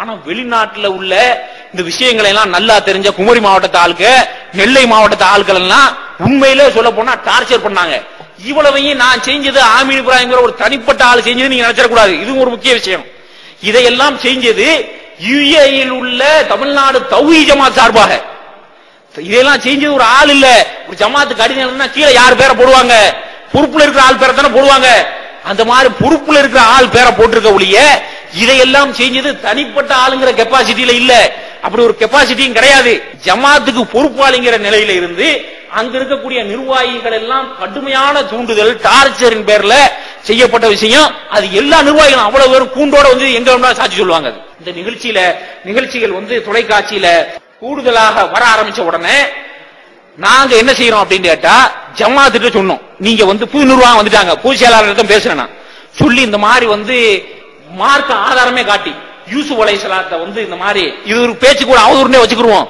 ஆனா வெளிநாட்டுல உள்ள இந்த விஷயங்களை எல்லாம் நல்லா தெரிஞ்ச குமரி மாவட்டத்து ஆளுக்கு, நெல்லை மாவட்டத்து ஆட்கள் எல்லாம் உண்மையிலே சொல்ல போனா டார்ச்சர் பண்ணாங்க. இவ்வளவையும் நான் செஞ்சது ஆமீன் இப்ராஹிம் ஒரு தனிப்பட்ட ஆள் செஞ்சது நீங்க நினைச்சிடக்கூடாது. இது ஒரு முக்கிய விஷயம். இதையெல்லாம் செஞ்சது யுஏஇல் உள்ள தமிழ்நாடு தௌஹீத் ஜமாத் சார்பாக. இதெல்லாம் செஞ்சது ஒரு ஆள் இல்ல. ஒரு ஜமாத்து கடிதம் கீழே யார் பேரை போடுவாங்க? பொறுப்புல இருக்கிற ஆள் பேரை தானே போடுவாங்க. அந்த மாதிரி பொறுப்புல இருக்கிற ஆள் பேரை போட்டிருக்க ஒழிய இதையெல்லாம் செஞ்சது தனிப்பட்ட ஆளுங்கிற கெப்பாசிட்டியில இல்ல. அப்படி ஒரு கெப்பாசிட்டியும் கிடையாது. ஜமாத்துக்கு பொறுப்பாளிங்கிற நிலையில இருந்து அங்க இருக்கக்கூடிய நிர்வாகிகள் எல்லாம் கடுமையான தூண்டுதல் டார்ச்சரின் பேர்ல செய்யப்பட்ட விஷயம். அது எல்லா நிர்வாகிகளும் அவ்வளவு பேரும் கூண்டோட வந்து எங்க வேணாலும் சாட்சி சொல்லுவாங்க. இந்த நிகழ்ச்சிகள் வந்து தொலைக்காட்சியில கூடுதலாக வர ஆரம்பிச்ச உடனே நாங்க என்ன செய்யறோம் அப்படின்னு கேட்டா, ஜமாத்துட்டு சொன்னோம், நீங்க வந்து புது நிர்வாகம் வந்துட்டாங்க, பொதுச் செயலாளர் பேசுறேன் சொல்லி இந்த மாதிரி வந்து மார்க்க ஆதாரமே காட்டி யூசுப் அலைஹிஸ்ஸலாத்தை வந்து இந்த மாதிரி இது ஒரு பேச்சு கூட அவதூறுனே வச்சுக்கிருவோம்.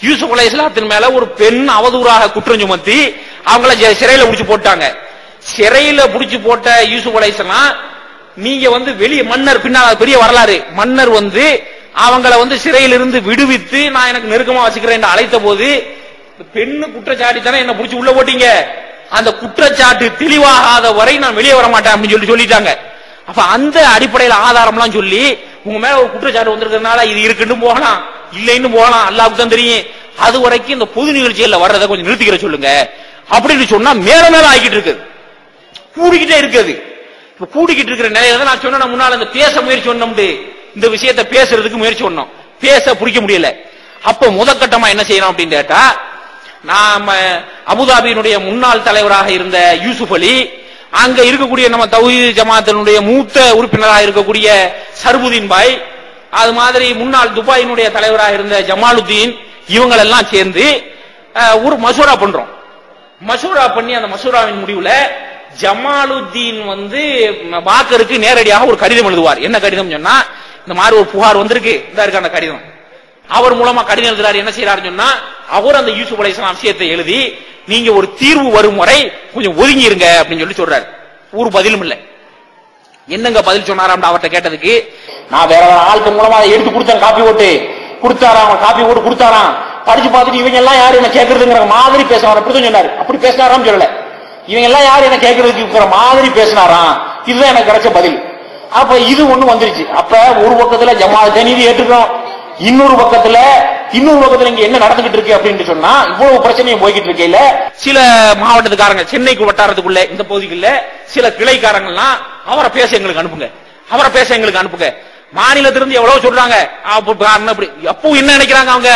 யூசுப் அலைஹிஸ்ஸலாத்தின் மேல ஒரு பெண் அவதூறாக குற்றம் சுமத்தி அவங்கள சிறையில புடிச்சு போட்டாங்க. சிறையில புடிச்சு போட்ட யூசுப் அலைஹிஸ்ஸலாம் நீங்க வந்து வெளியே மன்னர் பின்னால் பெரிய வரலாறு, மன்னர் வந்து அவங்கள வந்து சிறையிலிருந்து விடுவித்து நான் எனக்கு நெருக்கமா வச்சுக்கிறேன் என்று அழைத்த போது பெண்ணு குற்றச்சாட்டி தானே என்ன புடிச்சு உள்ள போட்டீங்க, அந்த குற்றச்சாட்டு தெளிவாகாத வரை நான் வெளியே வர மாட்டேன் அப்படின்னு சொல்லிட்டாங்க. அப்ப அந்த அடிப்படையில் ஆதாரம்லாம் சொல்லி உங்க மேல ஒரு குற்றச்சாட்டு வந்திருக்கிறதுனால இது இருக்குன்னு போகலாம், இல்லைன்னு போகலாம், அல்லாஹ்வுக்கு தான் தெரியும். அது வரைக்கும் இந்த பொது நிகழ்ச்சிகள்ல வர்றதை கொஞ்சம் நிறுத்திக்கிற சொல்லுங்க அப்படின்னு சொன்னா மேல மேல ஆகிட்டு இருக்குது, கூடிக்கிட்டே இருக்குது. கூடிக்கிட்டு இருக்கிற நிலையில தான் நான் சொன்ன முன்னால இந்த பேச முயற்சி பண்ணோம்னு இந்த விஷயத்தை பேசுறதுக்கு முயற்சி பண்ணோம், பேச பிடிக்க முடியல. அப்ப முதற்கட்டமா என்ன செய்யறோம் அப்படின்னு கேட்டா, நாம அபுதாபியினுடைய முன்னாள் தலைவராக இருந்த யூசுப் அலி, அங்க இருக்கக்கூடிய நம்ம தௌஹீத் ஜமாத்தினுடைய மூத்த உறுப்பினராக இருக்கக்கூடிய சர்புதீன் பாய், அது மாதிரி முன்னாள் துபாயினுடைய தலைவராக இருந்த ஜமாலுத்தீன், இவங்களெல்லாம் சேர்ந்து ஒரு மசூரா பண்றோம். மசூரா பண்ணி அந்த மசூராவின் முடிவுல ஜமாலுத்தீன் வந்து பாக்கருக்கு நேரடியாக ஒரு கடிதம் எழுதுவார். என்ன கடிதம் சொன்னா, இந்த மாதிரி ஒரு புகார் வந்திருக்கு, இந்த இருக்கு அந்த கடிதம். அவர் மூலமா கடிதம் எழுதுறாரு. என்ன செய்யறாருன்னு சொன்னா, அவர் அந்த யூசுப் அலைஹிஸ்ஸலாம் விஷயத்தை எழுதி நீங்க ஒரு தீர்வு வரும் வரை கொஞ்சம் ஒதுங்கி இருங்க அப்படின்னு சொல்லி சொல்றாரு. ஒரு பதிலும் இல்லை. என்னங்க பதில் சொன்னாராம் அவர்கிட்ட கேட்டதுக்கு, நான் வேற ஆளுக்கு மூலமா அதை எடுத்து கொடுத்தேன், காப்பி போட்டு கொடுத்தாராம், காப்பி போட்டு கொடுத்தாராம், படிச்சு பார்த்துட்டு இவங்க எல்லாம் யாரு என்ன கேட்கறதுங்கிற மாதிரி பேசுவார். அப்படிதான் சொன்னாரு. அப்படி பேசினாராம் சொல்லல, இவங்க எல்லாம் யாரு என்ன கேட்கறதுக்கு மாதிரி பேசினாராம். இதுதான் எனக்கு கிடைச்ச பதில். அப்ப இது ஒண்ணு வந்துருச்சு. அப்ப ஒரு பக்கத்துல ஜமாஅத் நீதி ஏற்றுக்கிறோம், இன்னொரு பக்கத்துல இங்க என்ன நடந்துகிட்டு இருக்கு அப்படின்னு சொன்னா, இவ்வளவு பிரச்சனையும் போய்கிட்டு இருக்கையில சில மாவட்டத்துக்காரங்க சென்னைக்கு வட்டாரத்துக்குள்ள இந்த பகுதிக்குள்ள சில கிளைக்காரங்கள்லாம் அவரை பேச எங்களுக்கு அனுப்புங்க, மாநிலத்திலிருந்து எவ்வளவு சொல்றாங்க. அப்போ என்ன நினைக்கிறாங்க அவங்க,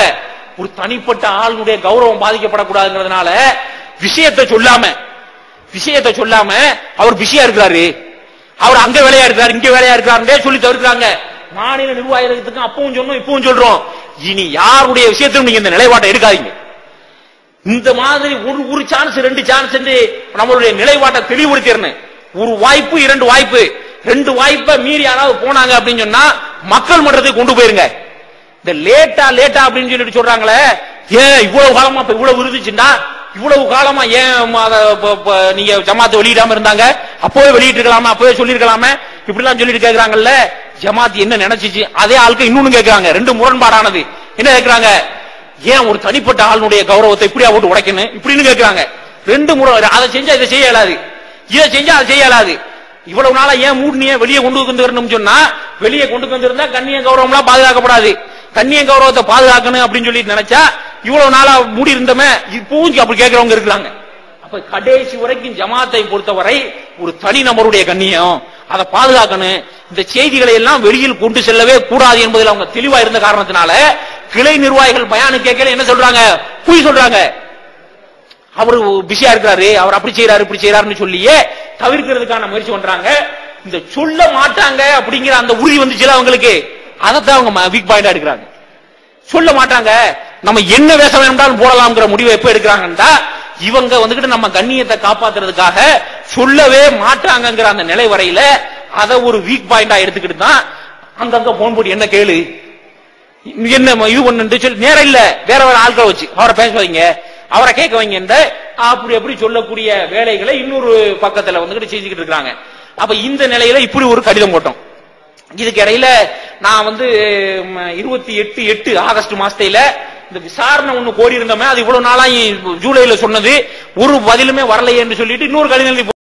ஒரு தனிப்பட்ட ஆளுடைய கௌரவம் பாதிக்கப்படக்கூடாதுங்கிறதுனால விஷயத்தை சொல்லாம அவர் பிஸியா இருக்கிறாரு, அவர் அங்க வேலையா இருக்கிறாரு, இங்க வேலையா இருக்கிறாரு சொல்லி தவிர்க்கிறாங்க. மாநில நிர்வாகத்துக்கு அப்பவும் சொன்னோம், இப்பவும் சொல்றோம், இனி யாருடைய விஷயத்திலும் நீங்க இந்த நிலைப்பாட்டை எடுக்காதீங்க. இந்த மாதிரி ஒரு சான்ஸ் 2 சான்ஸ் நம்மளுடைய நிலைப்பாட்டை தெளிவுபடுத்திடணும். ஒரு வாய்ப்பு 2 வாய்ப்பு, 2 வாய்ப்பை மீறி யாராவது போனாங்க அப்படின்னு சொன்னா மக்கள் மன்றத்துக்கு கொண்டு போயிருங்க. இந்த லேட்டா அப்படின்னு சொல்லிட்டு சொல்றாங்களே, ஏன் இவ்வளவு காலமா இப்ப இவ்வளவு இருந்துச்சுன்னா, இவ்வளவு காலமா ஏன் நீங்க ஜமாத்தை வெளியிடாம இருந்தாங்க, அப்பவே வெளியிட்டு இருக்கலாமா, அப்பவே சொல்லிருக்கலாமே, இப்படி எல்லாம் சொல்லிட்டு கேட்கிறாங்கல்ல. ஜமாத் என்ன நினைச்சிச்சு, அதே ஆளுக்கு இன்னொன்னு கேட்கிறாங்க. 2 முரண்பாடானது. என்ன கேட்கிறாங்க, ஏன் ஒரு தனிப்பட்ட ஆளுடைய கௌரவத்தை இப்படியா போட்டு உடைக்கணும் இப்படின்னு கேட்கிறாங்க. 2 முறை, அதை செஞ்சா இதை செய்ய இயலாது, இதை செஞ்சா அதை செய்ய இயலாது. இவ்வளவு நாளா ஏன் மூடினிய வெளியே கொண்டு வந்து சொன்னா, வெளியே கொண்டு வந்திருந்தா கண்ணிய கௌரவம் எல்லாம் பாதுகாக்கப்படாது, கண்ணிய கௌரவத்தை பாதுகாக்கணும் அப்படின்னு சொல்லி நினைச்சா இவ்வளவு நாளா மூடி இருந்தமே, இப்பவும் அப்படி கேட்கிறவங்க இருக்கிறாங்க. அப்ப கடைசி வரைக்கும் ஜமாத்தை பொறுத்தவரை ஒரு தனி நபருடைய கண்ணியம் அதை பாதுகாக்கணும். இந்த செய்திகளை எல்லாம் வெளியில் கொண்டு செல்லவே கூடாது என்பதில் அவங்க தெளிவா இருந்த காரணத்தினால கிளை நிர்வாகிகள் பயானு கேட்கல என்ன சொல்றாங்க, பொய் சொல்றாங்க. அவரு பிஸியா இருக்கிறாரு, அவர் அப்படி செய்யறாரு இப்படி செய்யறாருன்னு சொல்லியே தவிர்க்கிறதுக்கான முயற்சி பண்றாங்க. இந்த சொல்ல மாட்டாங்க அப்படிங்கிற அந்த உறுதி வந்துச்சுல அவங்களுக்கு, அதைத்தான் அவங்க வீக் பாயிண்டா எடுக்கிறாங்க. சொல்ல மாட்டாங்க, நம்ம என்ன வேஷம் வேணும்னாலும் போடலாம்ங்கிற முடிவை எப்ப எடுக்கிறாங்கன்னா, இவங்க வந்துகிட்டு நம்ம கண்ணியத்தை காப்பாத்துறதுக்காக சொல்லவே மாட்டாங்கிற அந்த நிலை வரையில அதை ஒரு வீக் பாயிண்டா எடுத்துக்கிட்டு தான் அங்கங்க போன் போட்டு என்ன கேளு, என்ன இது ஒண்ணு சொல்லி நேரம் இல்ல, வேற ஆட்களை வச்சு அவரை பேச வைங்க, அவரை கேட்க வைங்க, அப்படி சொல்லக்கூடிய வேலைகளை இன்னொரு பக்கத்துல வந்துகிட்டு செஞ்சுக்கிட்டு இருக்காங்க. அப்ப இந்த நிலையில இப்படி ஒரு கடிதம் போட்டோம். இதுக்கு இடையில நான் வந்து 28/8 ஆகஸ்ட் மாசத்துல இந்த விசாரணை ஒண்ணு கோரி இருந்தோமே, அது இவ்வளவு நாளா ஜூலைல சொன்னது ஒரு பதிலுமே வரலையே என்று சொல்லிட்டு இன்னொரு கடிதம் எழுதி